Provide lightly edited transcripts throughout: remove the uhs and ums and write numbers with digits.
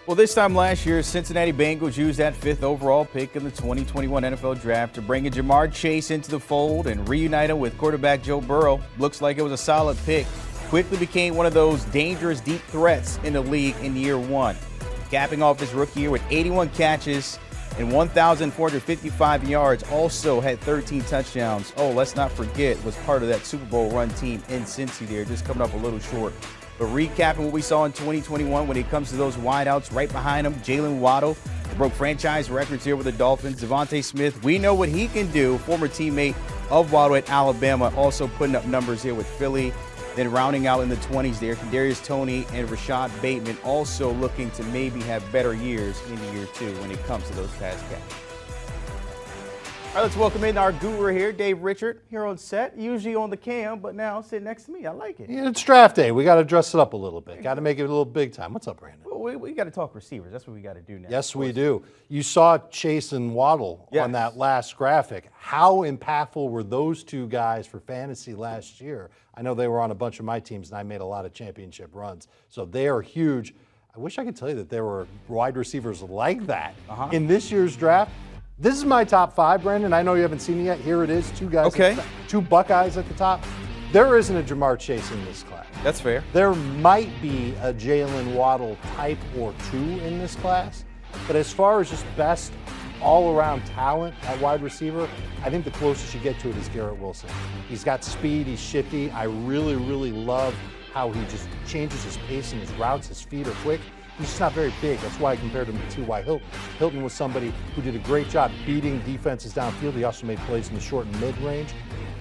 Well, this time last year, Cincinnati Bengals used that 5th overall pick in the 2021 NFL Draft to bring in Jamar Chase into the fold and reunite him with quarterback Joe Burrow. Looks like it was a solid pick. Quickly became one of those dangerous deep threats in the league in year one. Capping off his rookie year with 81 catches and 1,455 yards, also had 13 touchdowns. Oh, let's not forget, was part of that Super Bowl run team in Cincy there, just coming up a little short. But recapping what we saw in 2021 when it comes to those wideouts, right behind him, Jalen Waddle broke franchise records here with the Dolphins. Devontae Smith, we know what he can do. Former teammate of Waddle at Alabama, also putting up numbers here with Philly. Then rounding out in the 20s there, Kadarius Toney and Rashad Bateman also looking to maybe have better years in year two when it comes to those pass catches. All right, let's welcome in our guru here, Dave Richard, here on set, usually on the cam, but now sitting next to me. I like it. Yeah, it's draft day. We got to dress it up a little bit. Got to make it a little big time. What's up, Brandon? Well, we got to talk receivers. That's what we got to do now. Yes, we do. You saw Chase and Waddle on that last graphic. How impactful were those two guys for fantasy last year? I know they were on a bunch of my teams, and I made a lot of championship runs. So they are huge. I wish I could tell you that there were wide receivers like that in this year's draft. This is my top 5, Brandon. I know you haven't seen it yet. Here it is, two guys, two Buckeyes at the top. There isn't a Jamar Chase in this class. That's fair. There might be a Jalen Waddle type or two in this class, but as far as just best all-around talent at wide receiver, I think the closest you get to it is Garrett Wilson. He's got speed, he's shifty. I really, really love how he just changes his pace and his routes. His feet are quick. He's just not very big. That's why I compared him to T.Y. Hilton. Hilton was somebody who did a great job beating defenses downfield. He also made plays in the short and mid-range.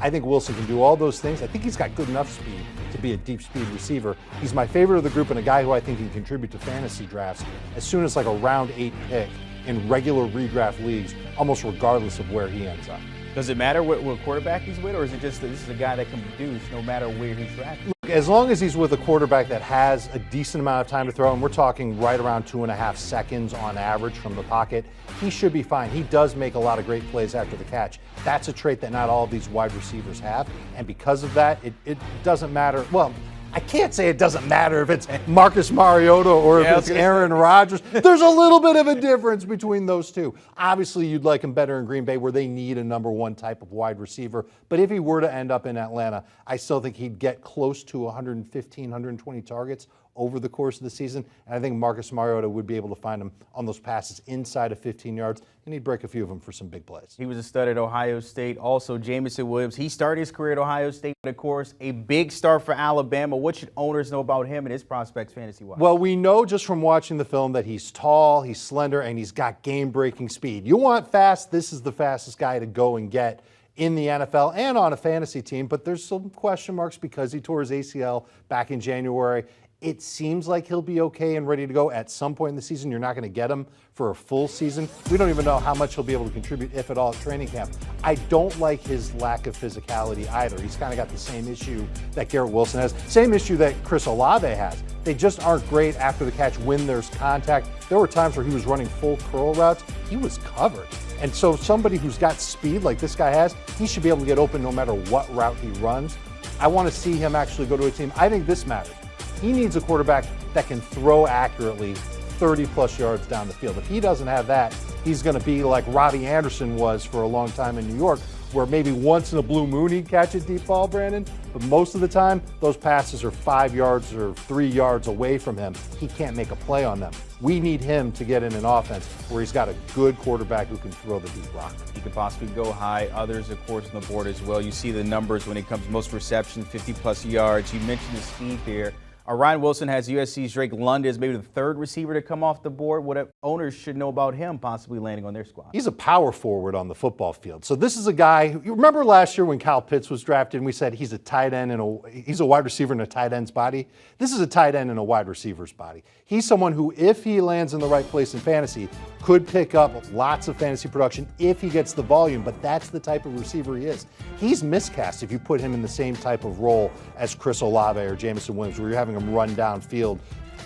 I think Wilson can do all those things. I think he's got good enough speed to be a deep speed receiver. He's my favorite of the group and a guy who I think can contribute to fantasy drafts as soon as like a round 8 pick in regular redraft leagues, almost regardless of where he ends up. Does it matter what quarterback he's with, or is it just that this is a guy that can produce no matter where he's drafted? Look, as long as he's with a quarterback that has a decent amount of time to throw, and we're talking right around 2.5 seconds on average from the pocket, he should be fine. He does make a lot of great plays after the catch. That's a trait that not all of these wide receivers have, and because of that, it doesn't matter. Well, I can't say it doesn't matter if it's Marcus Mariota or if it's Aaron Rodgers. There's a little bit of a difference between those two. Obviously, you'd like him better in Green Bay where they need a number 1 type of wide receiver. But if he were to end up in Atlanta, I still think he'd get close to 115, 120 targets over the course of the season. And I think Marcus Mariota would be able to find him on those passes inside of 15 yards, and he'd break a few of them for some big plays. He was a stud at Ohio State. Also, Jameson Williams, he started his career at Ohio State, but of course, a big start for Alabama. What should owners know about him and his prospects fantasy-wise? Well, we know just from watching the film that he's tall, he's slender, and he's got game-breaking speed. You want fast, this is the fastest guy to go and get in the NFL and on a fantasy team, but there's some question marks because he tore his ACL back in January. It seems like he'll be okay and ready to go at some point in the season. You're not going to get him for a full season. We don't even know how much he'll be able to contribute, if at all, at training camp. I don't like his lack of physicality either. He's kind of got the same issue that Garrett Wilson has, same issue that Chris Olave has. They just aren't great after the catch when there's contact. There were times where he was running full curl routes. He was covered. And so somebody who's got speed like this guy has, he should be able to get open no matter what route he runs. I want to see him actually go to a team. I think this matters. He needs a quarterback that can throw accurately 30-plus yards down the field. If he doesn't have that, he's going to be like Robbie Anderson was for a long time in New York, where maybe once in a blue moon he'd catch a deep ball, Brandon, but most of the time, those passes are 5 yards or 3 yards away from him. He can't make a play on them. We need him to get in an offense where he's got a good quarterback who can throw the deep rock. He could possibly go high. Others, of course, on the board as well. You see the numbers when it comes to most receptions, 50-plus yards. You mentioned the speed there. Ryan Wilson has USC's Drakelund as maybe the 3rd receiver to come off the board. What owners should know about him possibly landing on their squad? He's a power forward on the football field. So this is a guy who, you remember last year when Kyle Pitts was drafted and we said he's a tight end and he's a wide receiver in a tight end's body? This is a tight end in a wide receiver's body. He's someone who, if he lands in the right place in fantasy, could pick up lots of fantasy production if he gets the volume, but that's the type of receiver he is. He's miscast if you put him in the same type of role as Chris Olave or Jameson Williams, where you're having him run downfield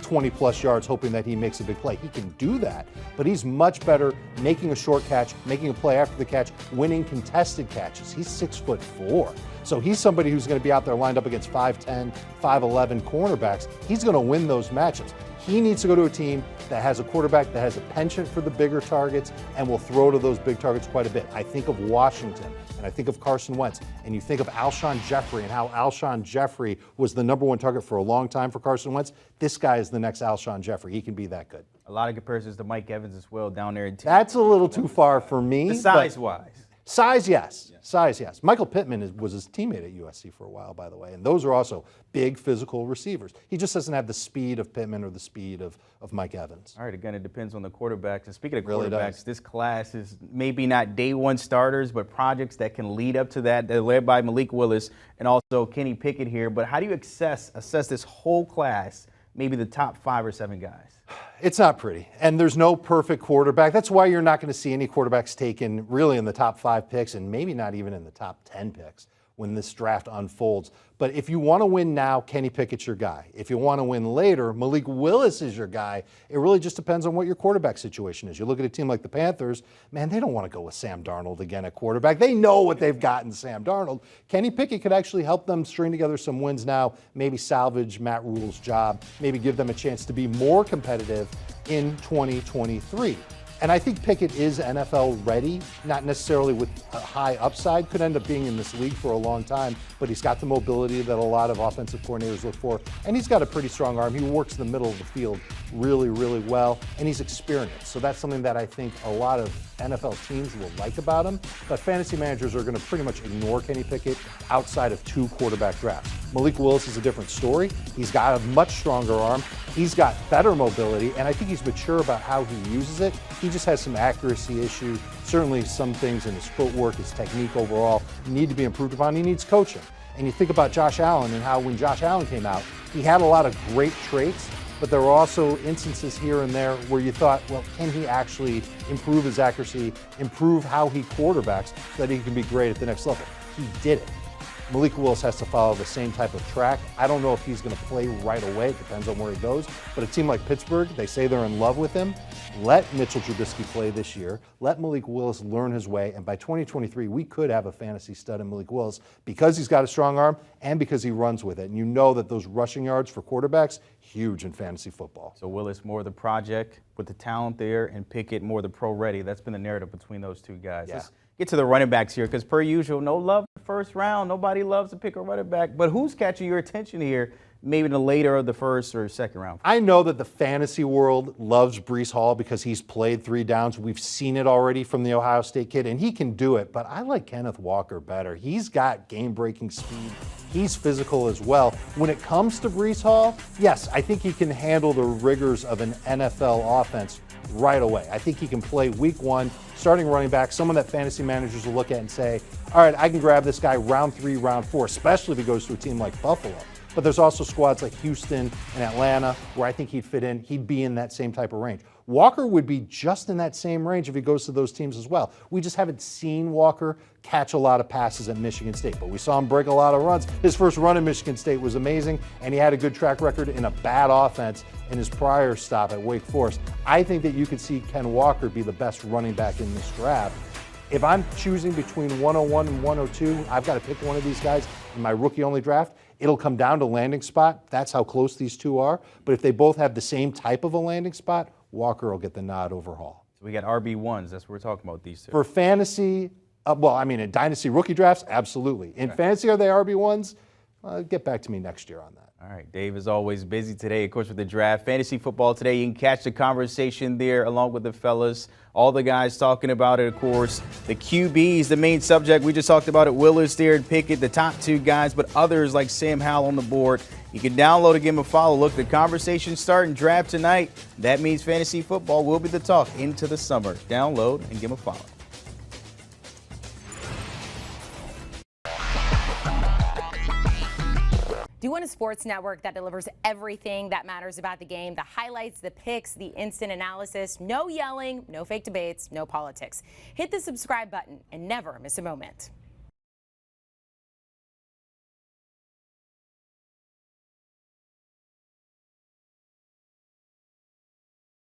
20-plus yards hoping that he makes a big play. He can do that, but he's much better making a short catch, making a play after the catch, winning contested catches. He's 6'4". So he's somebody who's going to be out there lined up against 5'10", 5'11" cornerbacks. He's going to win those matchups. He needs to go to a team that has a quarterback that has a penchant for the bigger targets and will throw to those big targets quite a bit. I think of Washington, and I think of Carson Wentz, and you think of Alshon Jeffrey and how Alshon Jeffrey was the #1 target for a long time for Carson Wentz. This guy is the next Alshon Jeffrey. He can be that good. A lot of comparisons to Mike Evans as well down there in Tampa. That's a little too far for me. Size-wise. Size, yes. Size, yes. Michael Pittman was his teammate at USC for a while, by the way, and those are also big physical receivers. He just doesn't have the speed of Pittman or the speed of Mike Evans. All right, again, it depends on the quarterbacks. And speaking of Really quarterbacks, does. this class is maybe not day one starters, but projects that can lead up to that. They're led by Malik Willis and also Kenny Pickett here. But how do you assess this whole class, maybe the top 5 or 7 guys? It's not pretty, and there's no perfect quarterback. That's why you're not going to see any quarterbacks taken really in the top 5 picks and maybe not even in the top 10 picks when this draft unfolds. But if you want to win now, Kenny Pickett's your guy. If you want to win later, Malik Willis is your guy. It really just depends on what your quarterback situation is. You look at a team like the Panthers, man, they don't want to go with Sam Darnold again at quarterback. They know what they've got in Sam Darnold. Kenny Pickett could actually help them string together some wins now, maybe salvage Matt Rule's job, maybe give them a chance to be more competitive in 2023. And I think Pickett is NFL ready, not necessarily with a high upside, could end up being in this league for a long time, but he's got the mobility that a lot of offensive coordinators look for, and he's got a pretty strong arm. He works the middle of the field really, really well, and he's experienced. So that's something that I think a lot of NFL teams will like about him, but fantasy managers are going to pretty much ignore Kenny Pickett outside of 2 quarterback drafts. Malik Willis is a different story. He's got a much stronger arm. He's got better mobility, and I think he's mature about how he uses it. He just has some accuracy issues. Certainly some things in his footwork, his technique overall need to be improved upon. He needs coaching. And you think about Josh Allen and how when Josh Allen came out, he had a lot of great traits, but there were also instances here and there where you thought, well, can he actually improve his accuracy, improve how he quarterbacks so that he can be great at the next level? He did it. Malik Willis has to follow the same type of track. I don't know if he's going to play right away. It depends on where he goes. But a team like Pittsburgh, they say they're in love with him. Let Mitchell Trubisky play this year. Let Malik Willis learn his way. And by 2023, we could have a fantasy stud in Malik Willis because he's got a strong arm and because he runs with it. And you know that those rushing yards for quarterbacks, huge in fantasy football. So Willis more the project with the talent there, and Pickett more the pro ready. That's been the narrative between those 2 guys. Yeah. Let's get to the running backs here, because per usual, no love in the first round. Nobody loves to pick a running back. But who's catching your attention here, maybe in the later of the first or second round? I know that the fantasy world loves Breece Hall because he's played 3 downs. We've seen it already from the Ohio State kid, and he can do it. But I like Kenneth Walker better. He's got game-breaking speed. He's physical as well. When it comes to Breece Hall, yes, I think he can handle the rigors of an NFL offense right away. I think he can play week 1, starting running back, someone that fantasy managers will look at and say, all right, I can grab this guy round 3, round 4, especially if he goes to a team like Buffalo. But there's also squads like Houston and Atlanta where I think he'd fit in. He'd be in that same type of range. Walker would be just in that same range if he goes to those teams as well. We just haven't seen Walker catch a lot of passes at Michigan State, but we saw him break a lot of runs. His first run in Michigan State was amazing, and he had a good track record in a bad offense in his prior stop at Wake Forest. I think that you could see Ken Walker be the best running back in this draft. If I'm choosing between 101 and 102, I've got to pick one of these guys in my rookie-only draft. It'll come down to landing spot. That's how close these 2 are. But if they both have the same type of a landing spot, Walker will get the nod over Hall. So we got RB1s. That's what we're talking about, these 2. For fantasy, in dynasty rookie drafts, absolutely. In fantasy, are they RB1s? Get back to me next year on that. All right, Dave is always busy today, of course, with the draft. Fantasy football today, you can catch the conversation there along with the fellas. All the guys talking about it, of course. The QBs, the main subject. We just talked about it. Willis there and Pickett, the top 2 guys, but others like Sam Howell on the board. You can download and give him a follow. Look, the conversation's starting draft tonight. That means fantasy football will be the talk into the summer. Download and give him a follow. Do you want a sports network that delivers everything that matters about the game? The highlights, the picks, the instant analysis, no yelling, no fake debates, no politics. Hit the subscribe button and never miss a moment.